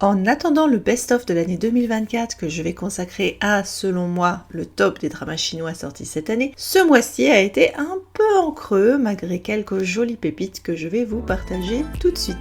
En attendant le best-of de l'année 2024 que je vais consacrer à, selon moi, le top des dramas chinois sortis cette année, ce mois-ci a été un peu en creux malgré quelques jolies pépites que je vais vous partager tout de suite.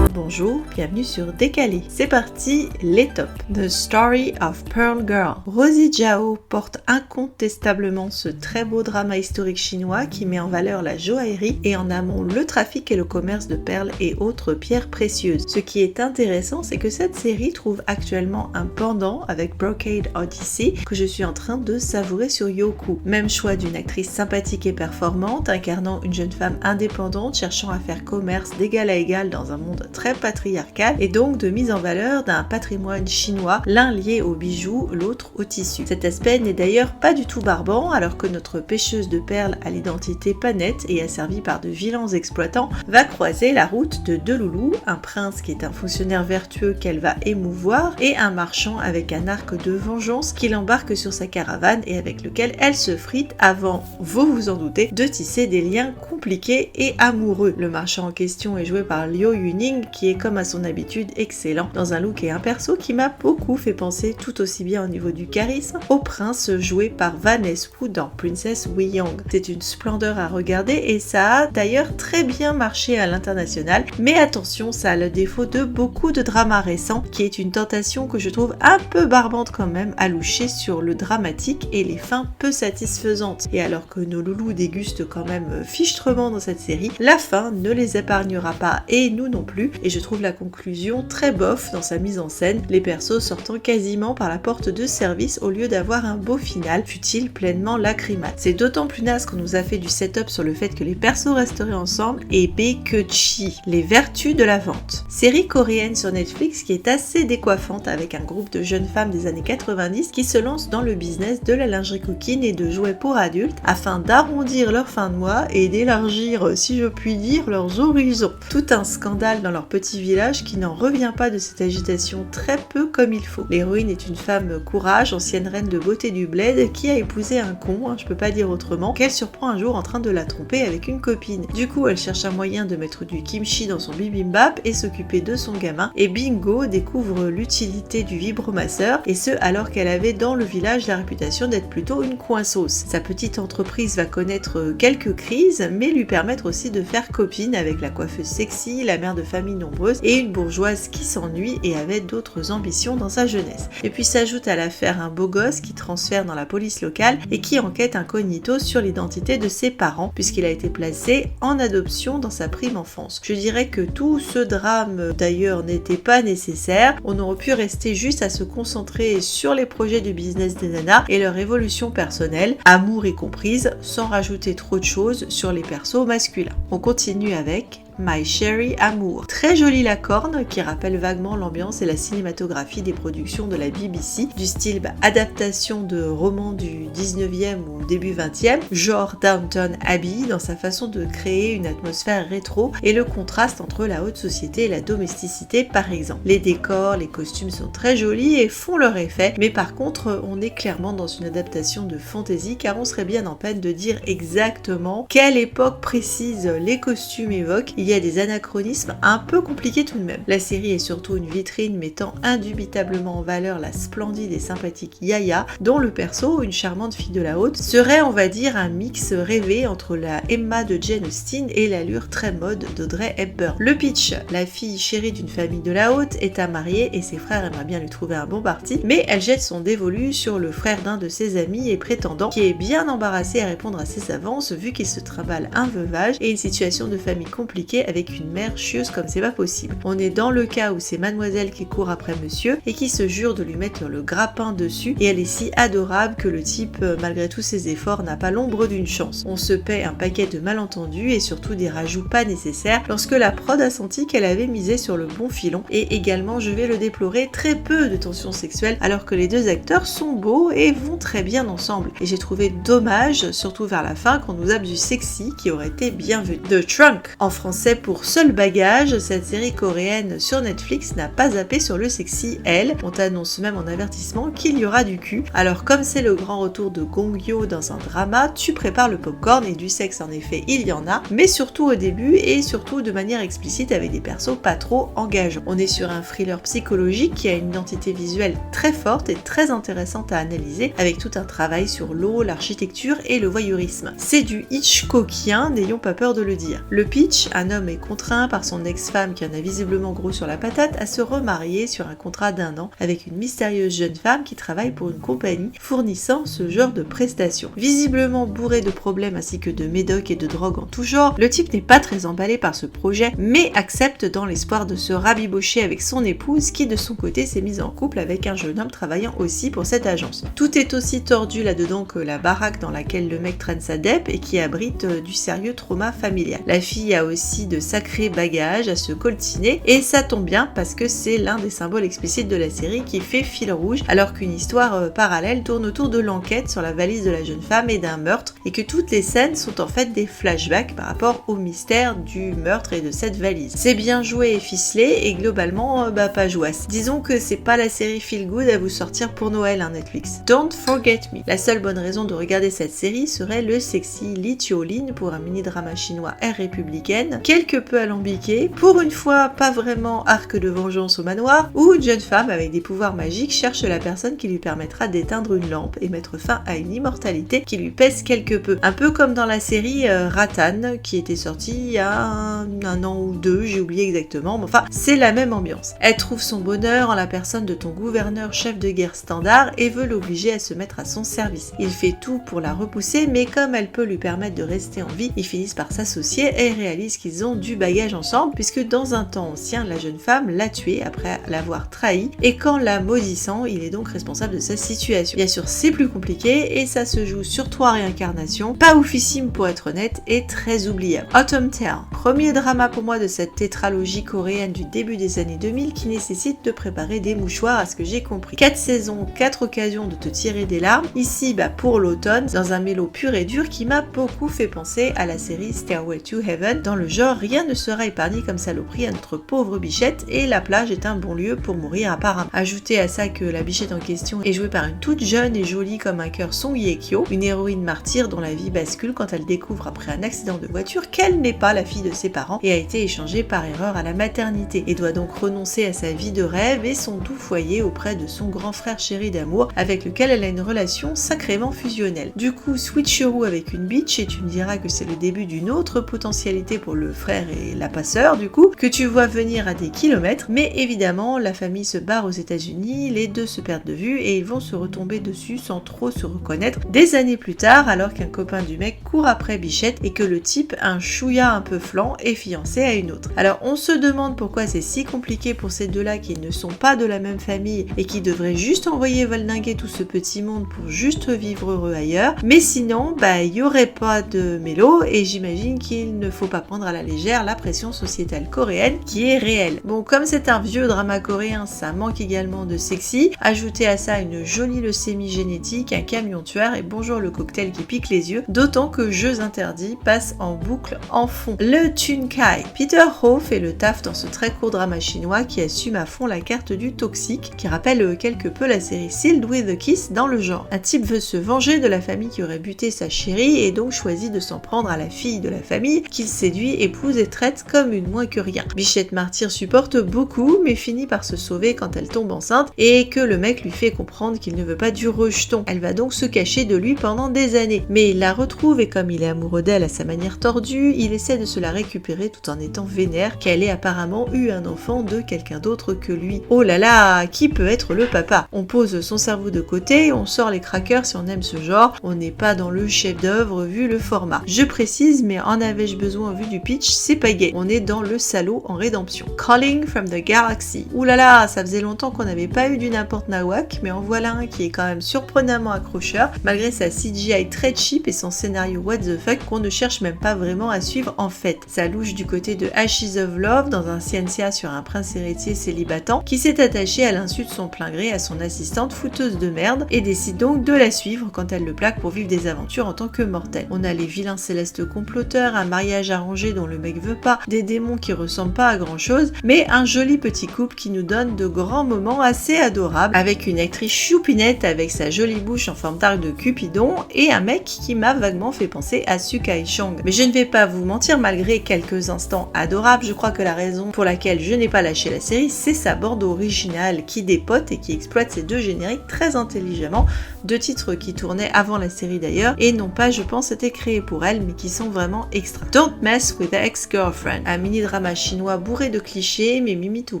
Bonjour, bienvenue sur Décalé. C'est parti, les tops. The Story of Pearl Girl. Rosie Zhao porte incontestablement ce très beau drama historique chinois qui met en valeur la joaillerie et en amont le trafic et le commerce de perles et autres pierres précieuses. Ce qui est intéressant, c'est que cette série trouve actuellement un pendant avec Brocade Odyssey que je suis en train de savourer sur Youku. Même choix d'une actrice sympathique et performante, incarnant une jeune femme indépendante cherchant à faire commerce d'égal à égal dans un monde très patriarcal et donc de mise en valeur d'un patrimoine chinois, l'un lié aux bijoux, l'autre au tissu. Cet aspect n'est d'ailleurs pas du tout barbant alors que notre pêcheuse de perles à l'identité pas nette et asservie par de vilains exploitants va croiser la route de deux loulous, un prince qui est un fonctionnaire vertueux qu'elle va émouvoir et un marchand avec un arc de vengeance qui l'embarque sur sa caravane et avec lequel elle se frite avant, vous vous en doutez, de tisser des liens compliqués et amoureux. Le marchand en question est joué par Liu Yuning qui est comme à son habitude excellent dans un look et un perso qui m'a beaucoup fait penser tout aussi bien au niveau du charisme au prince joué par Vanessa Wu dans Princess Wei Young. C'est une splendeur à regarder et ça a d'ailleurs très bien marché à l'international, mais attention, ça a le défaut de beaucoup de dramas récents qui est une tentation que je trouve un peu barbante quand même à loucher sur le dramatique et les fins peu satisfaisantes. Et alors que nos loulous dégustent quand même fichtrement dans cette série, la fin ne les épargnera pas et nous non plus, et je trouve la conclusion très bof dans sa mise en scène, les persos sortant quasiment par la porte de service au lieu d'avoir un beau final, fut-il pleinement lacrymal. C'est d'autant plus naze qu'on nous a fait du setup sur le fait que les persos resteraient ensemble et B que chi, les vertus de la vente. Série coréenne sur Netflix qui est assez décoiffante avec un groupe de jeunes femmes des années 90 qui se lancent dans le business de la lingerie coquine et de jouets pour adultes afin d'arrondir leur fin de mois et d'élargir, si je puis dire, leurs horizons. Tout un scandale dans leur petit village qui n'en revient pas de cette agitation très peu comme il faut. L'héroïne est une femme courage, ancienne reine de beauté du bled, qui a épousé un con, je peux pas dire autrement, qu'elle surprend un jour en train de la tromper avec une copine. Du coup, elle cherche un moyen de mettre du kimchi dans son bibimbap et s'occuper de son gamin, et bingo, découvre l'utilité du vibromasseur, et ce alors qu'elle avait dans le village la réputation d'être plutôt une coinsauce. Sa petite entreprise va connaître quelques crises, mais lui permettre aussi de faire copine avec la coiffeuse sexy, la mère de famille nombreuse et une bourgeoise qui s'ennuie et avait d'autres ambitions dans sa jeunesse. Et puis s'ajoute à l'affaire un beau gosse qui transfère dans la police locale et qui enquête incognito sur l'identité de ses parents puisqu'il a été placé en adoption dans sa prime enfance. Je dirais que tout ce drame d'ailleurs n'était pas nécessaire, on aurait pu rester juste à se concentrer sur les projets du business des nanas et leur évolution personnelle, amour y comprise, sans rajouter trop de choses sur les persos masculins. On continue avec My Cherry Amour. Très jolie la corne qui rappelle vaguement l'ambiance et la cinématographie des productions de la BBC, du style adaptation de romans du 19e ou début 20e, genre Downton Abbey dans sa façon de créer une atmosphère rétro et le contraste entre la haute société et la domesticité par exemple. Les décors, les costumes sont très jolis et font leur effet, mais par contre on est clairement dans une adaptation de fantasy car on serait bien en peine de dire exactement quelle époque précise les costumes évoquent. Il y a des anachronismes un peu compliqués tout de même. La série est surtout une vitrine mettant indubitablement en valeur la splendide et sympathique Yaya, dont le perso, une charmante fille de la haute, serait on va dire un mix rêvé entre la Emma de Jane Austen et l'allure très mode d'Audrey Hepburn. Le pitch, la fille chérie d'une famille de la haute est à marier et ses frères aimeraient bien lui trouver un bon parti, mais elle jette son dévolu sur le frère d'un de ses amis et prétendant qui est bien embarrassé à répondre à ses avances vu qu'il se trimballe un veuvage et une situation de famille compliquée avec une mère chieuse comme c'est pas possible. On est dans le cas où c'est mademoiselle qui court après monsieur et qui se jure de lui mettre le grappin dessus et elle est si adorable que le type, malgré tous ses efforts, n'a pas l'ombre d'une chance. On se paie un paquet de malentendus et surtout des rajouts pas nécessaires lorsque la prod a senti qu'elle avait misé sur le bon filon et également, je vais le déplorer, très peu de tensions sexuelles alors que les deux acteurs sont beaux et vont très bien ensemble. Et j'ai trouvé dommage, surtout vers la fin, qu'on nous a du sexy qui aurait été bien vu. The Trunk, en français français pour Seul Bagage, cette série coréenne sur Netflix n'a pas zappé sur le sexy elle. On t'annonce même en avertissement qu'il y aura du cul. Alors comme c'est le grand retour de Gong Yoo dans un drama, tu prépares le popcorn et du sexe en effet il y en a, mais surtout au début et surtout de manière explicite avec des persos pas trop engageants. On est sur un thriller psychologique qui a une identité visuelle très forte et très intéressante à analyser avec tout un travail sur l'eau, l'architecture et le voyeurisme. C'est du Hitchcockien, n'ayons pas peur de le dire. Le pitch, un homme est contraint par son ex-femme qui en a visiblement gros sur la patate à se remarier sur un contrat d'1 an avec une mystérieuse jeune femme qui travaille pour une compagnie fournissant ce genre de prestations. Visiblement bourré de problèmes ainsi que de médocs et de drogue en tout genre, le type n'est pas très emballé par ce projet mais accepte dans l'espoir de se rabibocher avec son épouse qui de son côté s'est mise en couple avec un jeune homme travaillant aussi pour cette agence. Tout est aussi tordu là-dedans que la baraque dans laquelle le mec traîne sa dep et qui abrite du sérieux trauma familial. La fille a aussi de sacrés bagages à se coltiner et ça tombe bien parce que c'est l'un des symboles explicites de la série qui fait fil rouge alors qu'une histoire parallèle tourne autour de l'enquête sur la valise de la jeune femme et d'un meurtre et que toutes les scènes sont en fait des flashbacks par rapport au mystère du meurtre et de cette valise. C'est bien joué et ficelé et globalement pas jouasse. Disons que c'est pas la série feel good à vous sortir pour Noël Netflix. Don't Forget Me. La seule bonne raison de regarder cette série serait le sexy Lee Chyo-lin pour un mini-drama chinois ère républicaine, quelque peu alambiqué, pour une fois pas vraiment arc de vengeance au manoir, où une jeune femme avec des pouvoirs magiques cherche la personne qui lui permettra d'éteindre une lampe et mettre fin à une immortalité qui lui pèse quelque peu. Un peu comme dans la série Rattan qui était sortie il y a un an ou deux, j'ai oublié exactement, mais enfin c'est la même ambiance. Elle trouve son bonheur en la personne de ton gouverneur chef de guerre standard et veut l'obliger à se mettre à son service. Il fait tout pour la repousser mais comme elle peut lui permettre de rester en vie, ils finissent par s'associer et réalisent qu'ils ont du bagage ensemble puisque dans un temps ancien, la jeune femme l'a tué après l'avoir trahi et qu'en la maudissant, il est donc responsable de sa situation. Bien sûr, c'est plus compliqué et ça se joue sur 3 réincarnations, pas oufissime pour être honnête et très oubliable. Autumn Tale, premier drama pour moi de cette tétralogie coréenne du début des années 2000 qui nécessite de préparer des mouchoirs à ce que j'ai compris. 4 saisons, 4 occasions de te tirer des larmes, ici pour l'automne, dans un mélo pur et dur qui m'a beaucoup fait penser à la série Stairway to Heaven. Dans le genre, rien ne sera épargné comme saloperie à notre pauvre Bichette et la plage est un bon lieu pour mourir apparemment. Ajoutez à ça que la Bichette en question est jouée par une toute jeune et jolie comme un cœur Song Hye-kyo, une héroïne martyre dont la vie bascule quand elle découvre après un accident de voiture qu'elle n'est pas la fille de ses parents et a été échangée par erreur à la maternité et doit donc renoncer à sa vie de rêve et son doux foyer auprès de son grand frère chéri d'amour avec lequel elle a une relation sacrément fusionnelle. Du coup, switcheroo avec une bitch et tu me diras que c'est le début d'une autre potentialité pour le frère et la passeur du coup, que tu vois venir à des kilomètres, mais évidemment la famille se barre aux États-Unis, les deux se perdent de vue et ils vont se retomber dessus sans trop se reconnaître des années plus tard alors qu'un copain du mec court après Bichette et que le type, un chouïa un peu flan, est fiancé à une autre. Alors on se demande pourquoi c'est si compliqué pour ces deux-là qui ne sont pas de la même famille et qui devraient juste envoyer valdinguer tout ce petit monde pour juste vivre heureux ailleurs, mais sinon il y aurait pas de mélo et j'imagine qu'il ne faut pas prendre à la légère la pression sociétale coréenne qui est réelle. Bon, comme c'est un vieux drama coréen, ça manque également de sexy. Ajoutez à ça une jolie leucémie génétique, un camion tueur et bonjour le cocktail qui pique les yeux, d'autant que Jeux interdits passe en boucle en fond. Le Tunkai. Peter Ho fait le taf dans ce très court drama chinois qui assume à fond la carte du toxique, qui rappelle quelque peu la série Sealed with a Kiss dans le genre. Un type veut se venger de la famille qui aurait buté sa chérie et donc choisit de s'en prendre à la fille de la famille qu'il séduit, épouse et traite comme une moins que rien. Bichette martyr supporte beaucoup mais finit par se sauver quand elle tombe enceinte et que le mec lui fait comprendre qu'il ne veut pas du rejeton. Elle va donc se cacher de lui pendant des années. Mais il la retrouve et comme il est amoureux d'elle à sa manière tordue, il essaie de se la récupérer tout en étant vénère qu'elle ait apparemment eu un enfant de quelqu'un d'autre que lui. Oh là là, qui peut être le papa? On pose son cerveau de côté, on sort les crackers si on aime ce genre, on n'est pas dans le chef-d'œuvre vu le format. Je précise, mais en avais-je besoin vu du pitch, c'est pas gay. On est dans le salaud en rédemption. Calling from the Galaxy. Ouh là là, ça faisait longtemps qu'on n'avait pas eu du n'importe nawak, mais en voilà un qui est quand même surprenamment accrocheur, malgré sa CGI très cheap et son scénario what the fuck qu'on ne cherche même pas vraiment à suivre en fait. Ça louche du côté de Ashes of Love dans un Ciencia sur un prince héritier célibatant qui s'est attaché à l'insu de son plein gré à son assistante fouteuse de merde et décide donc de la suivre quand elle le plaque pour vivre des aventures en tant que mortel. On a les vilains célestes comploteurs, un mariage arrangé dont le mec veut pas, des démons qui ressemblent pas à grand chose, mais un joli petit couple qui nous donne de grands moments assez adorables, avec une actrice choupinette avec sa jolie bouche en forme d'arc de Cupidon et un mec qui m'a vaguement fait penser à Su Kai-chang. Mais je ne vais pas vous mentir, malgré quelques instants adorables, je crois que la raison pour laquelle je n'ai pas lâché la série, c'est sa bande originale qui dépote et qui exploite ces deux génériques très intelligemment, deux titres qui tournaient avant la série d'ailleurs, et non pas, je pense, été créés pour elle, mais qui sont vraiment extra. Don't Mess with the Ex-Girlfriend, un mini-drama chinois bourré de clichés, mais mimi tout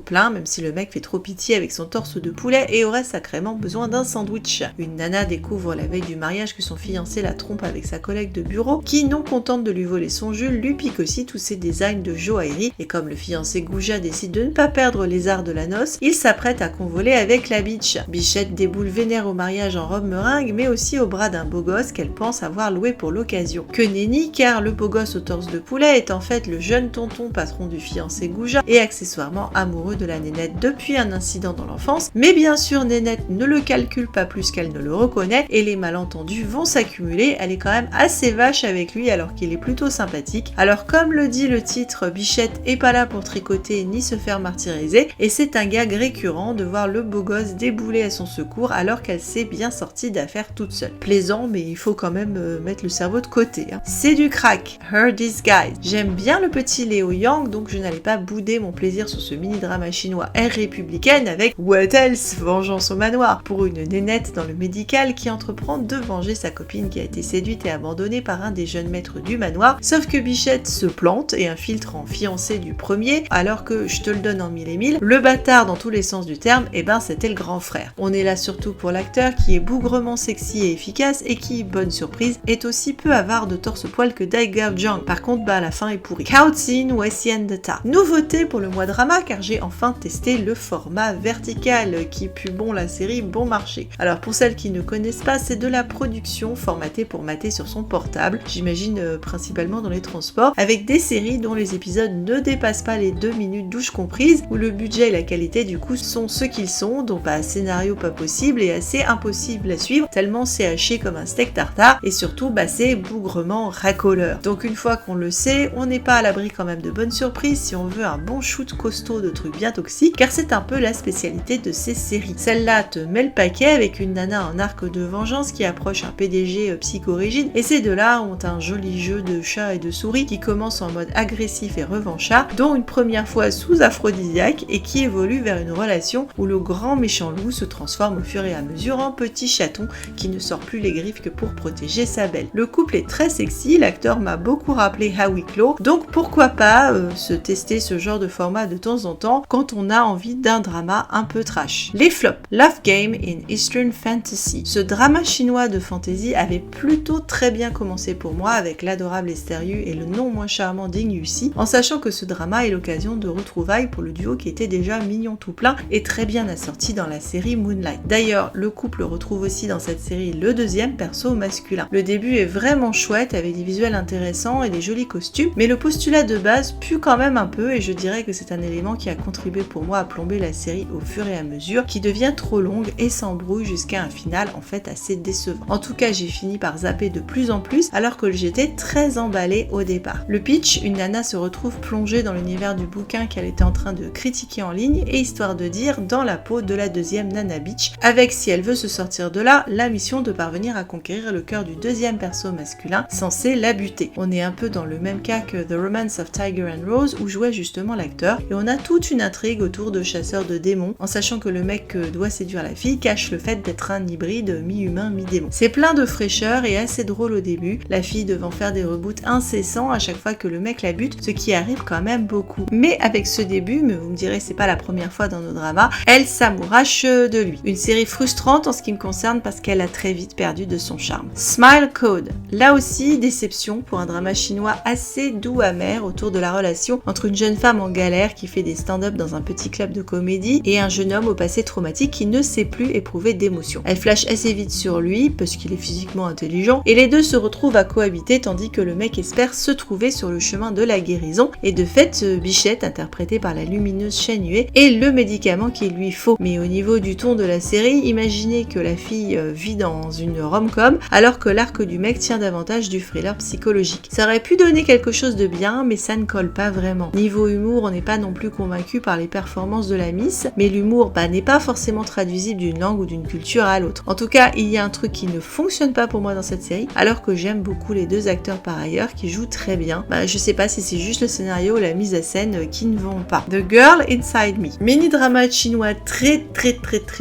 plein, même si le mec fait trop pitié avec son torse de poulet et aurait sacrément besoin d'un sandwich. Une nana découvre la veille du mariage que son fiancé la trompe avec sa collègue de bureau, qui, non contente de lui voler son Jules, lui pique aussi tous ses designs de joaillerie, et comme le fiancé Gouja décide de ne pas perdre les arts de la noce, il s'apprête à convoler avec la bitch. Bichette déboule vénère au mariage en robe meringue, mais aussi au bras d'un beau gosse qu'elle pense avoir loué pour l'occasion. Que nenni, car le beau gosse au torse de poulet est en fait le jeune tonton patron du fiancé Gouja et accessoirement amoureux de la nénette depuis un incident dans l'enfance, mais bien sûr Nénette ne le calcule pas plus qu'elle ne le reconnaît et les malentendus vont s'accumuler. Elle est quand même assez vache avec lui alors qu'il est plutôt sympathique. Alors comme le dit le titre, Bichette est pas là pour tricoter ni se faire martyriser, et c'est un gag récurrent de voir le beau gosse débouler à son secours alors qu'elle s'est bien sortie d'affaire toute seule. Plaisant, mais il faut quand même mettre le cerveau de côté. C'est du crack, Her Disguise. J'aime bien le petit Léo Yang, donc je n'allais pas bouder mon plaisir sur ce mini-drama chinois air républicaine avec What Else, Vengeance au manoir, pour une nénette dans le médical qui entreprend de venger sa copine qui a été séduite et abandonnée par un des jeunes maîtres du manoir, sauf que Bichette se plante et infiltre en fiancé du premier, alors que, je te le donne en mille et mille, le bâtard dans tous les sens du terme, et ben c'était le grand frère. On est là surtout pour l'acteur qui est bougrement sexy et efficace et qui, bonne surprise, est aussi peu avare de torse-poil que Dai Gao Zhang. Par contre, bah la fin est pourrie. Kaotzin Wessian de Ta. Nouveauté pour le mois drama car j'ai enfin testé le format vertical qui pue bon la série bon marché. Alors pour celles qui ne connaissent pas, c'est de la production formatée pour mater sur son portable, j'imagine principalement dans les transports, avec des séries dont les épisodes ne dépassent pas les 2 minutes douche comprises, où le budget et la qualité du coup sont ce qu'ils sont, donc bah scénario pas possible et assez impossible à suivre, tellement c'est haché comme un steak tartare, et surtout bah c'est bougrement racoleur. Donc une fois qu'on le sait, on n'est pas à l'abri quand même de bonnes surprises si on veut un bon shoot costaud de trucs bien toxiques, car c'est un peu la spécialité de ces séries. Celle-là te met le paquet avec une nana en arc de vengeance qui approche un PDG psychorigide, et ces deux-là ont un joli jeu de chat et de souris qui commence en mode agressif et revanchard, dont une première fois sous aphrodisiaque et qui évolue vers une relation où le grand méchant loup se transforme au fur et à mesure en petit chaton qui ne sort plus les griffes que pour protéger sa belle. Le couple est très sexy, l'acteur m'a beaucoup rappelé Howie Claw, donc pourquoi pas se tester ce genre de format de temps en temps quand on a envie d'un drama un peu trash. Les flops. Love Game in Eastern Fantasy. Ce drama chinois de fantasy avait plutôt très bien commencé pour moi avec l'adorable Esther Yu et le non moins charmant Ding Yuxi, en sachant que ce drama est l'occasion de retrouvailles pour le duo qui était déjà mignon tout plein et très bien assorti dans la série Moonlight. D'ailleurs, le couple retrouve aussi dans cette série le deuxième perso masculin. Le début est vraiment chouette avec des visuels intéressants et des jolis costumes, mais le postulat de base pue quand même un peu et je dirais que c'est un élément qui a contribué pour moi à plomber la série au fur et à mesure, qui devient trop longue et s'embrouille jusqu'à un final en fait assez décevant. En tout cas, j'ai fini par zapper de plus en plus alors que j'étais très emballée au départ. Le pitch, une nana se retrouve plongée dans l'univers du bouquin qu'elle était en train de critiquer en ligne et histoire de dire dans la peau de la deuxième Nana Bitch, avec si elle veut se sortir de là, la mission de parvenir à conquérir le cœur du deuxième perso masculin censé la buter. On est un peu dans le même cas que The Romance of Tiger and Rose où jouait justement l'acteur et on a toute une intrigue autour de chasseurs de démons en sachant que le mec doit séduire la fille cache le fait d'être un hybride mi-humain mi-démon. C'est plein de fraîcheur et assez drôle au début, la fille devant faire des reboots incessants à chaque fois que le mec la bute, ce qui arrive quand même beaucoup. Mais avec ce début, mais vous me direz c'est pas la première fois dans nos dramas, elle s'amourache de lui. Une série frustrante en ce qui me concerne parce qu'elle a très vite perdu de son charme. Smile Code. Là aussi, déception pour un drama chinois assez doux amer autour de la relation entre une jeune femme en galère qui fait des stand-up dans un petit club de comédie et un jeune homme au passé traumatique qui ne sait plus éprouver d'émotion. Elle flash assez vite sur lui parce qu'il est physiquement intelligent et les deux se retrouvent à cohabiter tandis que le mec espère se trouver sur le chemin de la guérison et de fait Bichette, interprétée par la lumineuse Shen Yue, est le médicament qu'il lui faut. Mais au niveau du ton de la série, imaginez que la fille vit dans une rom-com alors que l'arc du mec tient davantage du thriller psychologique. Ça aurait pu donner quelque chose de bien, mais ça ne colle pas vraiment. Niveau humour, on n'est pas non plus convaincu par les performances de la Miss, mais l'humour n'est pas forcément traduisible d'une langue ou d'une culture à l'autre. En tout cas, il y a un truc qui ne fonctionne pas pour moi dans cette série, alors que j'aime beaucoup les deux acteurs par ailleurs qui jouent très bien. Je sais pas si c'est juste le scénario ou la mise à scène qui ne vont pas. The Girl Inside Me. Mini-drama chinois très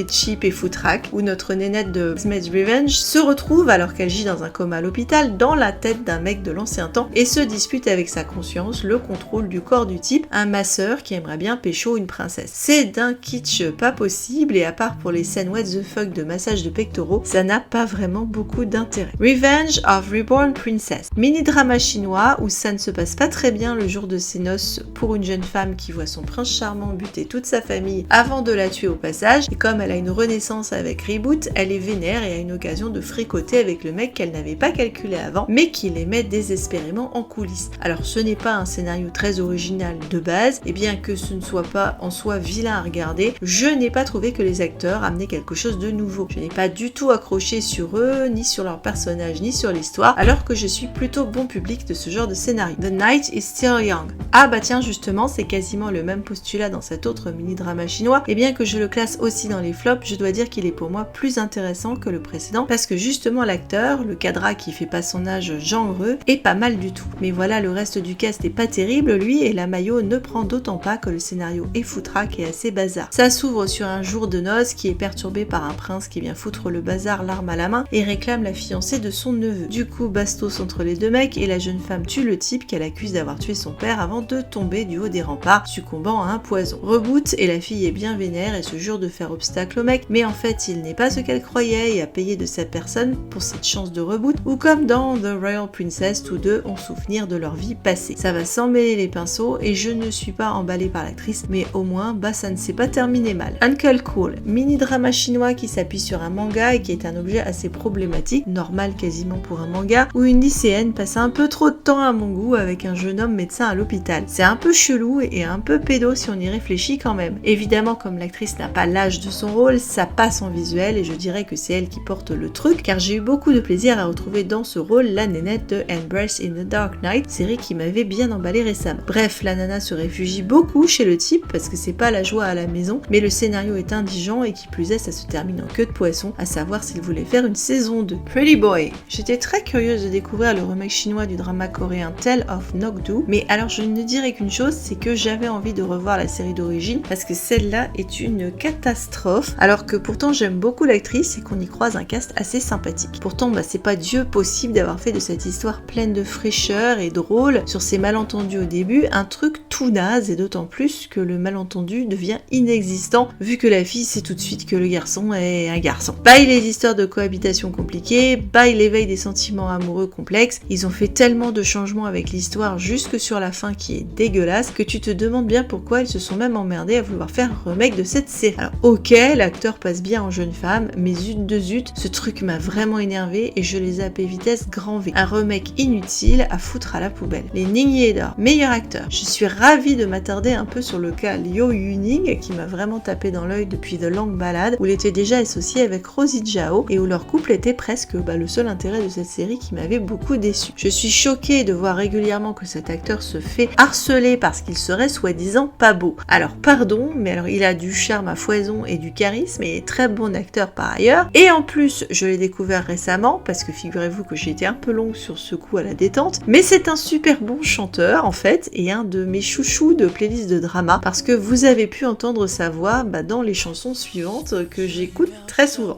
cheap et foutraque, où notre nénette de Bridesmaid's Revenge se retrouve alors qu'elle gît dans un coma à l'hôpital dans la tête d'un mec de l'ancien temps et se dispute avec sa conscience le contrôle du corps du type, un masseur qui aimerait bien pécho une princesse. C'est d'un kitsch pas possible et à part pour les scènes what the fuck de massage de pectoraux, ça n'a pas vraiment beaucoup d'intérêt. Revenge of Reborn Princess. Mini-drama chinois où ça ne se passe pas très bien le jour de ses noces pour une jeune femme qui voit son prince charmant buter toute sa famille avant de la tuer au passage, et comme elle a une renaissance avec Reboot, elle est vénère et a une occasion de fricoter avec le mec qu'elle n'avait pas calculé avant, mais qui l'aimait désespérément en coulisses. Alors ce n'est pas un scénario très original de base, et bien que ce ne soit pas en soi vilain à regarder, je n'ai pas trouvé que les acteurs amenaient quelque chose de nouveau. Je n'ai pas du tout accroché sur eux, ni sur leurs personnages, ni sur l'histoire, alors que je suis plutôt bon public de ce genre de scénario. The Night is Still Young. Ah bah tiens, justement, c'est quasiment le même postulat dans cet autre mini-drama chinois, et bien que je le classe aussi dans les flops, je dois dire qu'il est pour moi plus intéressant que le précédent, parce que justement l'acteur, le cadra qui fait pas son âge Jean Heureux, est pas mal du tout. Mais voilà, le reste du cast est pas terrible, lui, et la Mayo ne prend d'autant pas que le scénario est foutraque et assez bazar. Ça s'ouvre sur un jour de noces qui est perturbé par un prince qui vient foutre le bazar l'arme à la main et réclame la fiancée de son neveu. Du coup, bastos entre les deux mecs et la jeune femme tue le type qu'elle accuse d'avoir tué son père avant de tomber du haut des remparts, succombant à un poison. Reboot et la fille est bien vénère et se jure de faire obstacle au mec, mais en fait il n'est pas ce qu'elle croyait et a payé de sa personne pour cette chance de reboot, ou comme dans The Royal Princess, tous deux ont souvenir de leur vie passée. Ça va s'en mêler les pinceaux et je ne suis pas emballée par l'actrice, mais au moins ça ne s'est pas terminé mal. Uncle Cool, mini-drama chinois qui s'appuie sur un manga et qui est un objet assez problématique, normal quasiment pour un manga, où une lycéenne passe un peu trop de temps à mon goût avec un jeune homme médecin à l'hôpital. C'est un peu chelou et un peu pédo si on y réfléchit quand même. Évidemment, comme l'actrice n'a pas l'âge de son rôle, ça passe en visuel et je dirais que c'est elle qui porte le truc, car j'ai eu beaucoup de plaisir à retrouver dans ce rôle la nénette de Embrace in the Dark Knight, série qui m'avait bien emballé récemment. Bref, la nana se réfugie beaucoup chez le type parce que c'est pas la joie à la maison, mais le scénario est indigent et qui plus est, ça se termine en queue de poisson, à savoir s'il voulait faire une saison 2. Pretty Boy. J'étais très curieuse de découvrir le remake chinois du drama coréen Tale of Nokdu, mais alors je ne dirais qu'une chose, c'est que j'avais envie de revoir la série d'origine parce que celle-là est une catastrophe, alors que pourtant j'aime beaucoup l'actrice et qu'on y croise un cast assez sympathique. Pourtant, c'est pas Dieu possible d'avoir fait de cette histoire pleine de fraîcheur et drôle sur ces malentendus au début un truc tout naze, et d'autant plus que le malentendu devient inexistant vu que la fille sait tout de suite que le garçon est un garçon. Bye les histoires de cohabitation compliquées, bye l'éveil des sentiments amoureux complexes, ils ont fait tellement de changements avec l'histoire jusque sur la fin qui est dégueulasse que tu te demandes bien pourquoi ils se sont même emmerdés à vouloir faire un remake de cette série. Alors ok, l'acteur passe bien en jeune femme, mais zut de zut, ce truc m'a vraiment énervé et je les zappé vitesse grand V. Un remake inutile à foutre à la poubelle. Les Ning Ye-dor, meilleur acteur. Je suis ravie de m'attarder un peu sur le cas Liu Yuning qui m'a vraiment tapé dans l'œil depuis The Long Ballad où il était déjà associé avec Rosie Zhao et où leur couple était presque le seul intérêt de cette série qui m'avait beaucoup déçu. Je suis choquée de voir régulièrement que cet acteur se fait harceler parce qu'il serait soi-disant pas beau. Alors pardon, mais alors il a du charme à foison et du charisme et est très bon acteur par ailleurs. Et en plus, je l'ai découvert récemment parce que figurez-vous que j'ai été un peu longue sur ce coup à la détente, mais c'est un super bon chanteur en fait et un de mes chouchous de playlist de drama parce que vous avez pu entendre sa voix dans les chansons suivantes que j'écoute très souvent.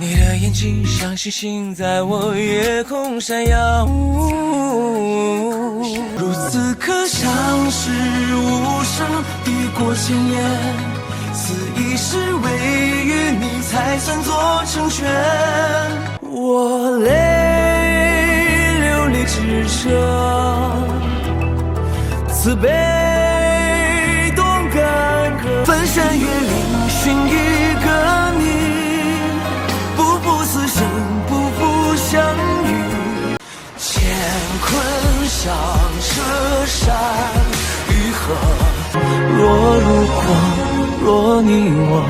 你的眼睛像星星在我夜空闪耀，如此可像是无声抵过千言，此一世唯与你才算做成全。我泪流离至舍，慈悲多干戈，翻山越岭寻一个你。 此生不负相遇，乾坤上舍山与河。若如光，若你我，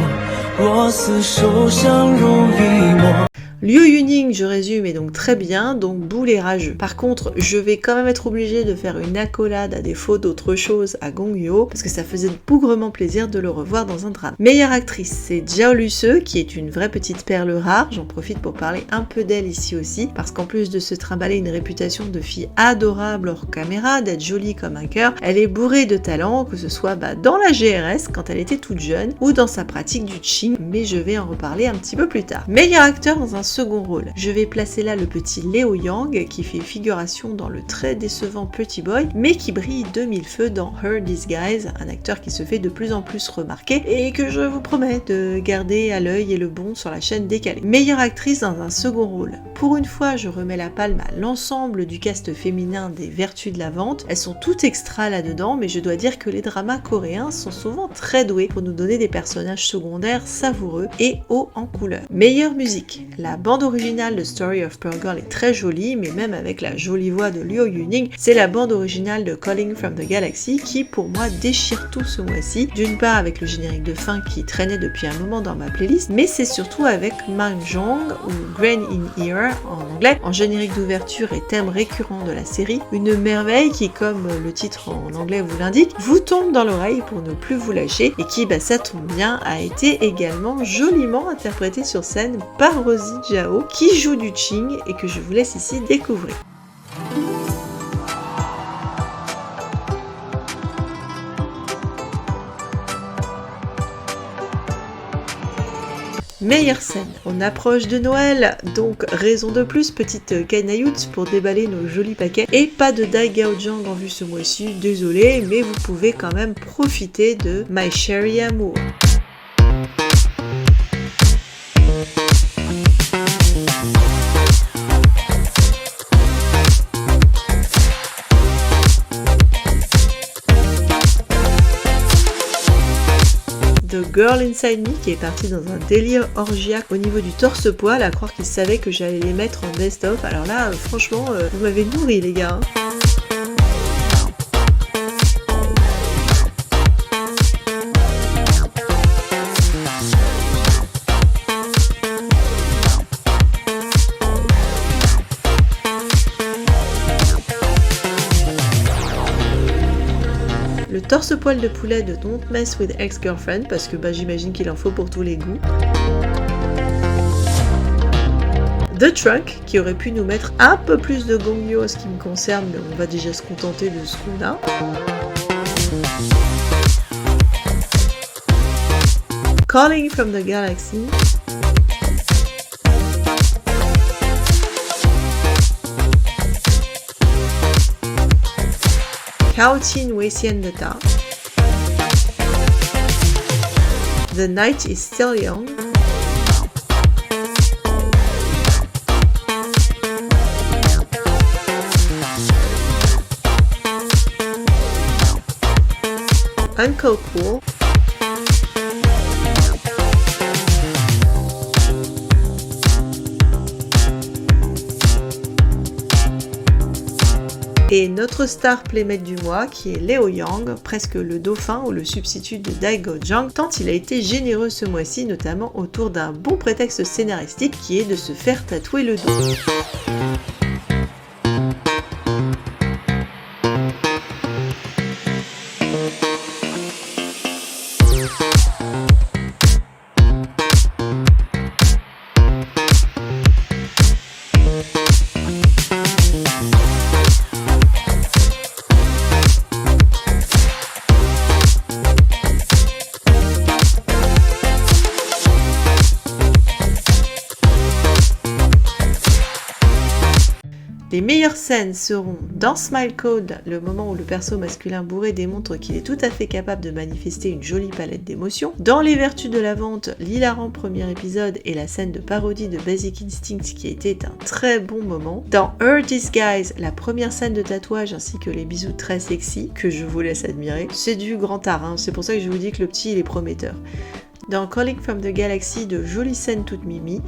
若厮守相濡以沫。Liu Yuning, je résume, est donc très bien, donc boule et rageux. Par contre, je vais quand même être obligée de faire une accolade à défaut d'autre chose à Gong Yoo, parce que ça faisait bougrement plaisir de le revoir dans un drame. Meilleure actrice, c'est Zhao Luce, qui est une vraie petite perle rare, j'en profite pour parler un peu d'elle ici aussi, parce qu'en plus de se trimballer une réputation de fille adorable hors caméra, d'être jolie comme un cœur, elle est bourrée de talent, que ce soit dans la GRS quand elle était toute jeune, ou dans sa pratique du Qing, mais je vais en reparler un petit peu plus tard. Meilleur acteur dans un second rôle, je vais placer là le petit Leo Yang, qui fait figuration dans le très décevant Pretty Boy, mais qui brille de mille feux dans Her Disguise, un acteur qui se fait de plus en plus remarquer, et que je vous promets de garder à l'œil et le bon sur la chaîne décalée. Meilleure actrice dans un second rôle. Pour une fois, je remets la palme à l'ensemble du cast féminin des Vertus de la Vente. Elles sont toutes extra là-dedans, mais je dois dire que les dramas coréens sont souvent très doués pour nous donner des personnages secondaires savoureux et hauts en couleur. Meilleure musique. La bande originale de Story of Pearl Girl est très jolie, mais même avec la jolie voix de Liu Yuning, c'est la bande originale de Calling from the Galaxy qui, pour moi, déchire tout ce mois-ci. D'une part avec le générique de fin qui traînait depuis un moment dans ma playlist, mais c'est surtout avec Mang Jong ou Grain in Ear en anglais, en générique d'ouverture et thème récurrent de la série, une merveille qui, comme le titre en anglais vous l'indique, vous tombe dans l'oreille pour ne plus vous lâcher et qui, ça tombe bien, a été également joliment interprétée sur scène par Rosie Zhao qui joue du Qing et que je vous laisse ici découvrir. Meilleure scène. On approche de Noël, donc raison de plus, petite canailloute pour déballer nos jolis paquets. Et pas de Dai Gaojang en vue ce mois-ci, désolé, mais vous pouvez quand même profiter de My Cherry Amour. The Girl Inside Me qui est parti dans un délire orgiaque au niveau du torse-poil, à croire qu'il savait que j'allais les mettre en best-of. Alors là, franchement, vous m'avez nourri les gars. Le torse-poil de poulet de Don't Mess with Ex-Girlfriend, parce que j'imagine qu'il en faut pour tous les goûts. The Trunk, qui aurait pu nous mettre un peu plus de Gong Yoo en ce qui me concerne, mais on va déjà se contenter de ce qu'on a. Calling from the Galaxy. Kaotin Weisian Data. The Night is Still Young. Uncle Cool. Et notre star playmate du mois qui est Leo Yang, presque le dauphin ou le substitut de Dai Gaojang, tant il a été généreux ce mois-ci, notamment autour d'un bon prétexte scénaristique qui est de se faire tatouer le dos. Les meilleures scènes seront dans Smile Code, le moment où le perso masculin bourré démontre qu'il est tout à fait capable de manifester une jolie palette d'émotions. Dans Les Vertus de la Vente, l'hilarant premier épisode et la scène de parodie de Basic Instinct qui était un très bon moment. Dans Her Disguise, la première scène de tatouage ainsi que les bisous très sexy que je vous laisse admirer. C'est du grand art, hein. C'est pour ça que je vous dis que le petit il est prometteur. Dans Calling from the Galaxy, de jolies scènes toutes mimi.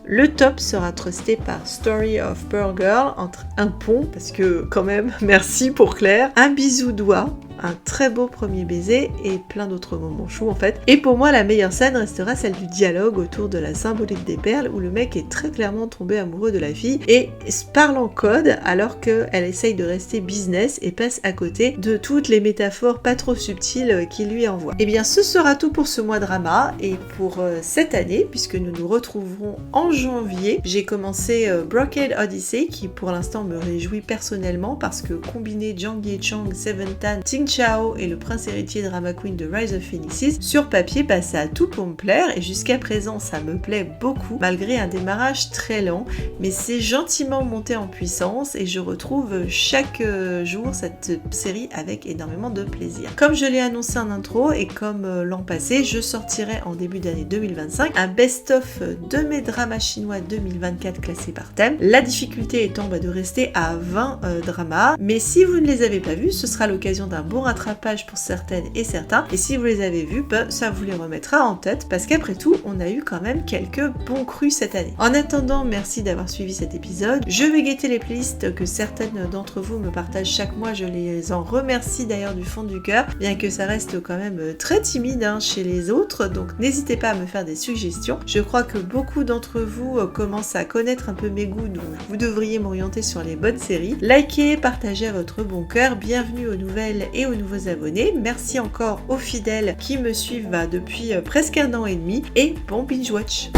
Le top sera trusté par Story of Pearl Girl entre un pont, parce que quand même, merci pour Claire, un bisou doigt, un très beau premier baiser et plein d'autres moments chauds en fait. Et pour moi la meilleure scène restera celle du dialogue autour de la symbolique des perles où le mec est très clairement tombé amoureux de la fille et parle en code alors qu'elle essaye de rester business et passe à côté de toutes les métaphores pas trop subtiles qu'il lui envoie. Et bien ce sera tout pour ce mois drama et pour cette année puisque nous nous retrouverons en janvier. J'ai commencé Brocade Odyssey qui pour l'instant me réjouit personnellement parce que combiner Jang Ye-chang, Seven Tan, Ting Chao et le prince héritier drama queen de Rise of Phoenixes sur papier passait à tout pour me plaire et jusqu'à présent ça me plaît beaucoup malgré un démarrage très lent mais c'est gentiment monté en puissance et je retrouve chaque jour cette série avec énormément de plaisir. Comme je l'ai annoncé en intro et comme l'an passé, je sortirai en début d'année 2025 un best-of de mes dramas chinois 2024 classés par thème. La difficulté étant de rester à 20 dramas, mais si vous ne les avez pas vus, ce sera l'occasion d'un bon rattrapage pour certaines et certains, et si vous les avez vus, ça vous les remettra en tête, parce qu'après tout, on a eu quand même quelques bons crus cette année. En attendant, merci d'avoir suivi cet épisode. Je vais guetter les playlists que certaines d'entre vous me partagent chaque mois, je les en remercie d'ailleurs du fond du cœur, bien que ça reste quand même très timide chez les autres, donc n'hésitez pas à me faire des suggestions. Je crois que beaucoup d'entre vous commencent à connaître un peu mes goûts, donc vous devriez m'orienter sur les bonnes séries. Likez, partagez à votre bon cœur, bienvenue aux nouvelles et aux nouveaux abonnés, merci encore aux fidèles qui me suivent depuis presque un an et demi, et bon binge watch.